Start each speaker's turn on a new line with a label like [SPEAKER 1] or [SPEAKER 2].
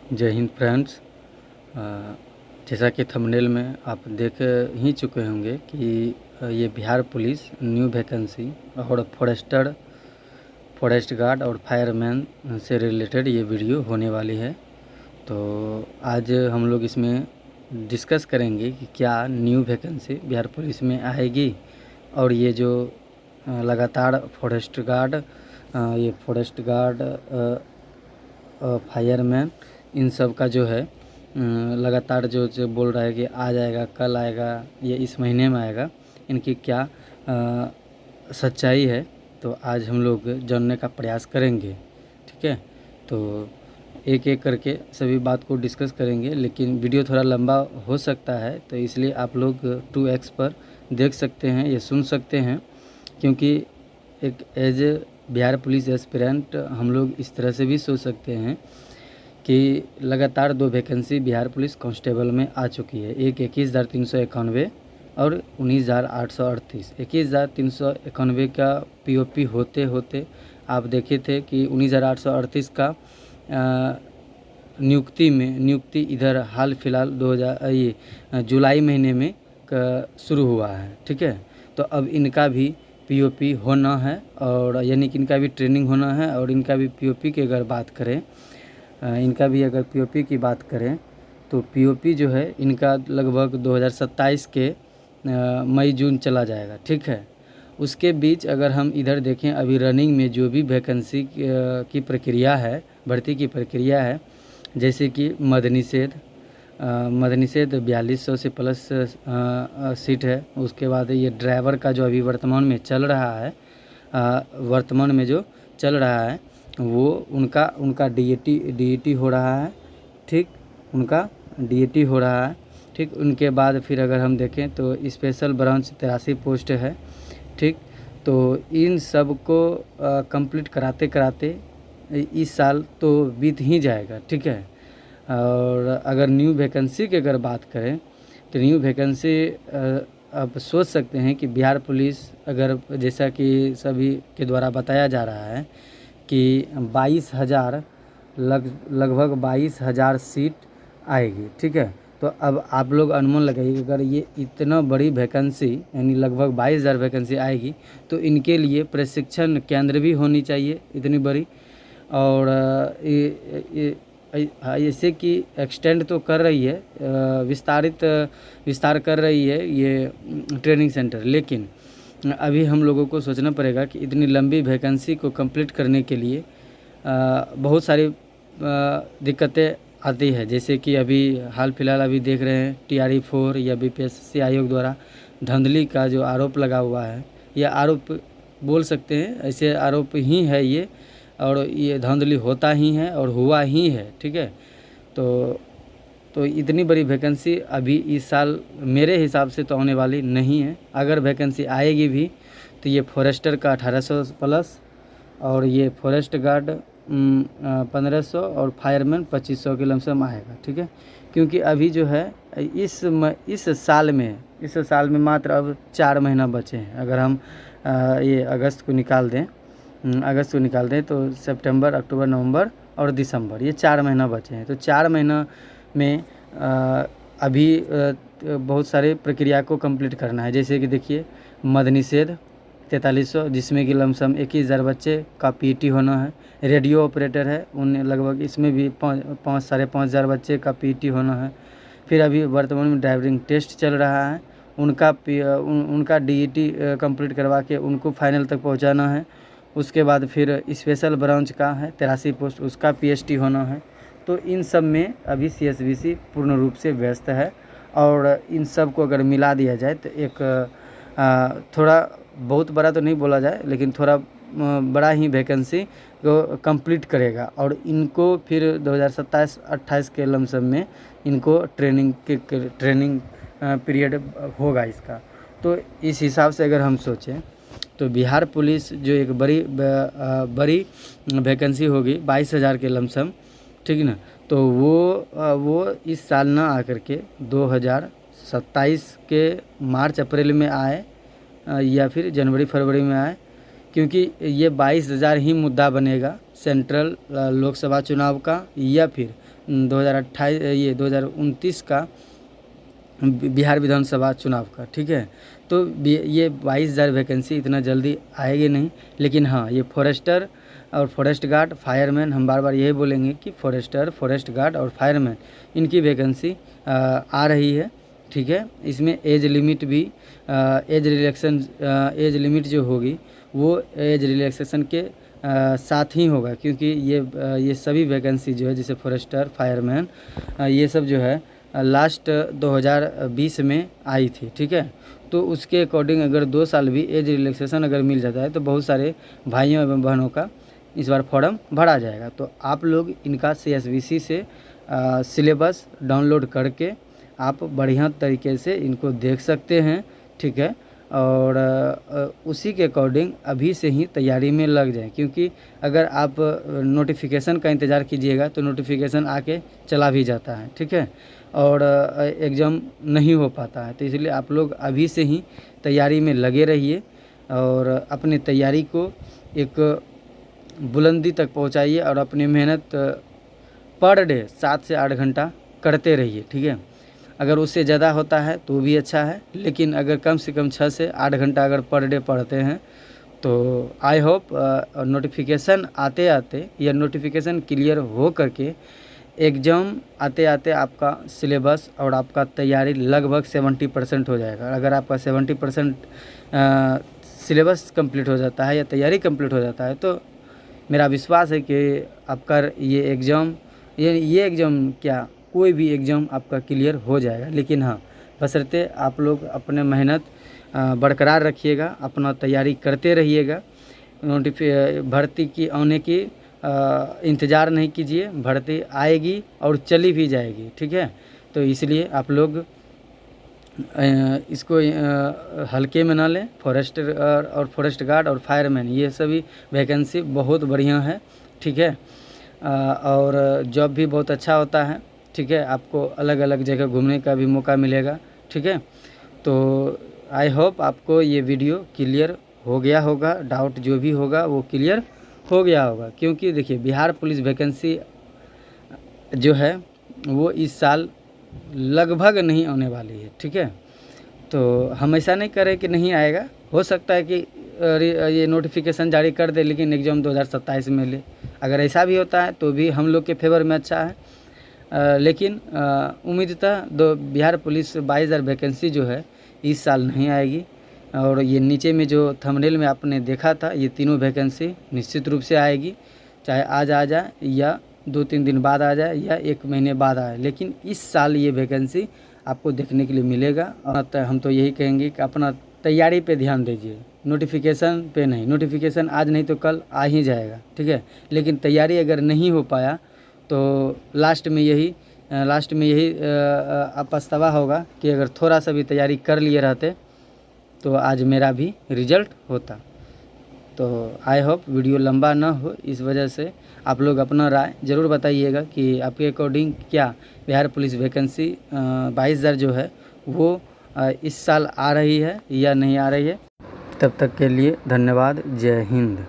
[SPEAKER 1] जय हिंद फ्रेंड्स। जैसा कि थंबनेल में आप देख ही चुके होंगे कि ये बिहार पुलिस न्यू वैकेंसी और फॉरेस्ट गार्ड और फायरमैन से रिलेटेड ये वीडियो होने वाली है। तो आज हम लोग इसमें डिस्कस करेंगे कि क्या न्यू वैकेंसी बिहार पुलिस में आएगी और ये जो लगातार फॉरेस्ट गार्ड फायरमैन इन सब का जो है लगातार जो बोल रहा है कि आ जाएगा, कल आएगा, ये इस महीने में आएगा, इनकी क्या सच्चाई है। तो आज हम लोग जानने का प्रयास करेंगे। ठीक है, तो एक एक करके सभी बात को डिस्कस करेंगे, लेकिन वीडियो थोड़ा लंबा हो सकता है, तो इसलिए आप लोग 2x पर देख सकते हैं या सुन सकते हैं, क्योंकि एक एज बिहार पुलिस एस्पिरेंट हम लोग इस तरह से भी सोच सकते हैं कि लगातार 2 वैकेंसी बिहार पुलिस कांस्टेबल में आ चुकी है। एक 21,391 और 19,838। 21,391 का पीओपी होते होते आप देखे थे कि 19,838 का नियुक्ति इधर हाल फिलहाल 2000 जुलाई महीने में शुरू हुआ है। ठीक है, तो अब इनका भी पीओपी होना है, और यानी कि इनका भी ट्रेनिंग होना है, और इनका भी पीओपी की अगर बात करें, इनका भी अगर पीओपी की बात करें तो पीओपी जो है इनका लगभग 2027 के मई जून चला जाएगा। ठीक है, उसके बीच अगर हम इधर देखें, अभी रनिंग में जो भी वैकेंसी की प्रक्रिया है, भर्ती की प्रक्रिया है, जैसे कि मद्यनिषेध 4200 से प्लस सीट है। उसके बाद ये ड्राइवर का जो अभी वर्तमान में चल रहा है, वो उनका डीएटी हो रहा है। ठीक, उनका डीएटी हो रहा है। ठीक, उनके बाद फिर अगर हम देखें तो स्पेशल ब्रांच 83 पोस्ट है। ठीक, तो इन सब को कंप्लीट कराते इस साल तो बीत ही जाएगा। ठीक है, और अगर न्यू वैकेंसी की अगर बात करें तो न्यू वैकेंसी आप सोच सकते हैं कि बिहार पुलिस, अगर जैसा कि सभी के द्वारा बताया जा रहा है कि 22,000 लगभग 22,000 सीट आएगी। ठीक है, तो अब आप लोग अनुमान लगाइए, अगर ये इतना बड़ी वैकेंसी यानी लगभग 22,000 वैकेंसी आएगी तो इनके लिए प्रशिक्षण केंद्र भी होनी चाहिए इतनी बड़ी, और ऐसे कि एक्सटेंड तो कर रही है, विस्तार कर रही है ये ट्रेनिंग सेंटर, लेकिन अभी हम लोगों को सोचना पड़ेगा कि इतनी लंबी वैकेंसी को कंप्लीट करने के लिए बहुत सारी दिक्कतें आती है। जैसे कि अभी हाल फिलहाल अभी देख रहे हैं TRE 4 या BPSC आयोग द्वारा धांधली का जो आरोप लगा हुआ है, यह आरोप बोल सकते हैं, ऐसे आरोप ही है ये, और ये धांधली होता ही है और हुआ ही है। ठीक है, तो इतनी बड़ी वैकेंसी अभी इस साल मेरे हिसाब से तो आने वाली नहीं है। अगर वैकेंसी आएगी भी तो ये फॉरेस्टर का 1800 प्लस, और ये फॉरेस्ट गार्ड 1500 और फायरमैन 2500 के लमसम आएगा। ठीक है, क्योंकि अभी जो है इस साल में मात्र अब 4 महीना बचे हैं। अगर हम ये अगस्त को निकाल दें तो सितंबर, अक्टूबर, नवंबर और दिसंबर, ये 4 महीना बचे हैं। तो 4 महीना में अभी बहुत सारे प्रक्रिया को कंप्लीट करना है। जैसे कि देखिए, मद्यनिषेध 4300, जिसमें कि लमसम 21,000 बच्चे का पीटी होना है। रेडियो ऑपरेटर है, उन लगभग इसमें भी 5,000 बच्चे का पीटी होना है। फिर अभी वर्तमान में ड्राइविंग टेस्ट चल रहा है, उनका डीईटी कंप्लीट करवा के उनको फाइनल तक पहुंचाना है। उसके बाद फिर स्पेशल ब्रांच का है 83 पोस्ट, उसका पीएचटी होना है। तो इन सब में अभी CSBC पूर्ण रूप से व्यस्त है, और इन सब को अगर मिला दिया जाए तो एक थोड़ा बहुत बड़ा तो नहीं बोला जाए, लेकिन थोड़ा बड़ा ही वैकेंसी को कंप्लीट करेगा, और इनको फिर 2027-28 के लमसम में इनको ट्रेनिंग पीरियड होगा इसका। तो इस हिसाब से अगर हम सोचें तो बिहार पुलिस जो एक बड़ी वैकेंसी होगी 22,000 के लमसम, ठीक ना, तो वो इस साल ना आकर के 2027 के मार्च अप्रैल में आए, या फिर जनवरी फरवरी में आए, क्योंकि ये 22,000 ही मुद्दा बनेगा सेंट्रल लोकसभा चुनाव का, या फिर 2028 ये 2029 का बिहार विधानसभा चुनाव का, ठीक है। तो ये 22,000 वैकेंसी इतना जल्दी आएगी नहीं, लेकिन हाँ ये फॉरेस्टर और फॉरेस्ट गार्ड, फायरमैन, हम बार बार यही बोलेंगे कि फॉरेस्टर, फॉरेस्ट गार्ड और फायरमैन इनकी वैकेंसी आ रही है, ठीक है। इसमें एज लिमिट भी एज लिमिट जो होगी वो एज रिलैक्सेशन के साथ ही होगा, क्योंकि ये सभी वैकेंसी जो है जैसे फॉरेस्टर, फायरमैन ये सब जो है लास्ट 2020 में आई थी, ठीक है। तो उसके अकॉर्डिंग अगर 2 साल भी एज रिलैक्सेशन अगर मिल जाता है तो बहुत सारे भाइयों एवं बहनों का इस बार फॉर्म भरा जाएगा। तो आप लोग इनका CSBC से सिलेबस डाउनलोड करके आप बढ़िया तरीके से इनको देख सकते हैं, ठीक है। और उसी के अकॉर्डिंग अभी से ही तैयारी में लग जाएं, क्योंकि अगर आप नोटिफिकेशन का इंतज़ार कीजिएगा तो नोटिफिकेशन आके चला भी जाता है, ठीक है, और एग्ज़ाम नहीं हो पाता है। तो इसलिए आप लोग अभी से ही तैयारी में लगे रहिए और अपनी तैयारी को एक बुलंदी तक पहुंचाइए और अपनी मेहनत पर डे 7 से 8 घंटा करते रहिए, ठीक है। अगर उससे ज़्यादा होता है तो भी अच्छा है, लेकिन अगर कम से कम 6 से 8 घंटा अगर पर डे पढ़ते हैं तो आई होप नोटिफिकेशन आते आते या नोटिफिकेशन क्लियर हो करके एग्ज़ाम आते आते आपका सिलेबस और आपका तैयारी लगभग 70% हो जाएगा। अगर आपका 70% सिलेबस कंप्लीट हो जाता है या तैयारी कंप्लीट हो जाता है तो मेरा विश्वास है कि आपका ये एग्ज़ाम क्या कोई भी एग्ज़ाम आपका क्लियर हो जाएगा। लेकिन हाँ, बशर्ते आप लोग अपने मेहनत बरकरार रखिएगा, अपना तैयारी करते रहिएगा। भर्ती की आने की इंतज़ार नहीं कीजिए, भर्ती आएगी और चली भी जाएगी, ठीक है। तो इसलिए आप लोग इसको हल्के में ना लें। फॉरेस्टर और फॉरेस्ट गार्ड और फायरमैन ये सभी वैकेंसी बहुत बढ़िया है, ठीक है। और जॉब भी बहुत अच्छा होता है, ठीक है। आपको अलग अलग जगह घूमने का भी मौका मिलेगा, ठीक है। तो आई होप आपको ये वीडियो क्लियर हो गया होगा, डाउट जो भी होगा वो क्लियर हो गया होगा। क्योंकि देखिए बिहार पुलिस वैकेंसी जो है वो इस साल लगभग नहीं आने वाली है, ठीक है। तो हम ऐसा नहीं करें कि नहीं आएगा, हो सकता है कि ये नोटिफिकेशन जारी कर दे लेकिन एग्ज़ाम 2027 में ले। अगर ऐसा भी होता है तो भी हम लोग के फेवर में अच्छा है। लेकिन उम्मीदतः बिहार पुलिस 22,000 वैकेंसी जो है इस साल नहीं आएगी। और ये नीचे में जो थंबनेल में आपने देखा था ये तीनों वैकेंसी निश्चित रूप से आएगी, चाहे आज आ जाए या 2-3 दिन बाद आ जाए या 1 महीने बाद आए, लेकिन इस साल ये वैकेंसी आपको देखने के लिए मिलेगा। और हम तो यही कहेंगे कि अपना तैयारी पे ध्यान दीजिए, नोटिफिकेशन पे नहीं। नोटिफिकेशन आज नहीं तो कल आ ही जाएगा, ठीक है। लेकिन तैयारी अगर नहीं हो पाया तो लास्ट में यही पछतावा होगा कि अगर थोड़ा सा भी तैयारी कर लिए रहते तो आज मेरा भी रिजल्ट होता। तो आई होप वीडियो लंबा ना हो, इस वजह से आप लोग अपना राय ज़रूर बताइएगा कि आपके अकॉर्डिंग क्या बिहार पुलिस वैकेंसी 22,000 जो है वो इस साल आ रही है या नहीं आ रही है। तब तक के लिए धन्यवाद। जय हिंद।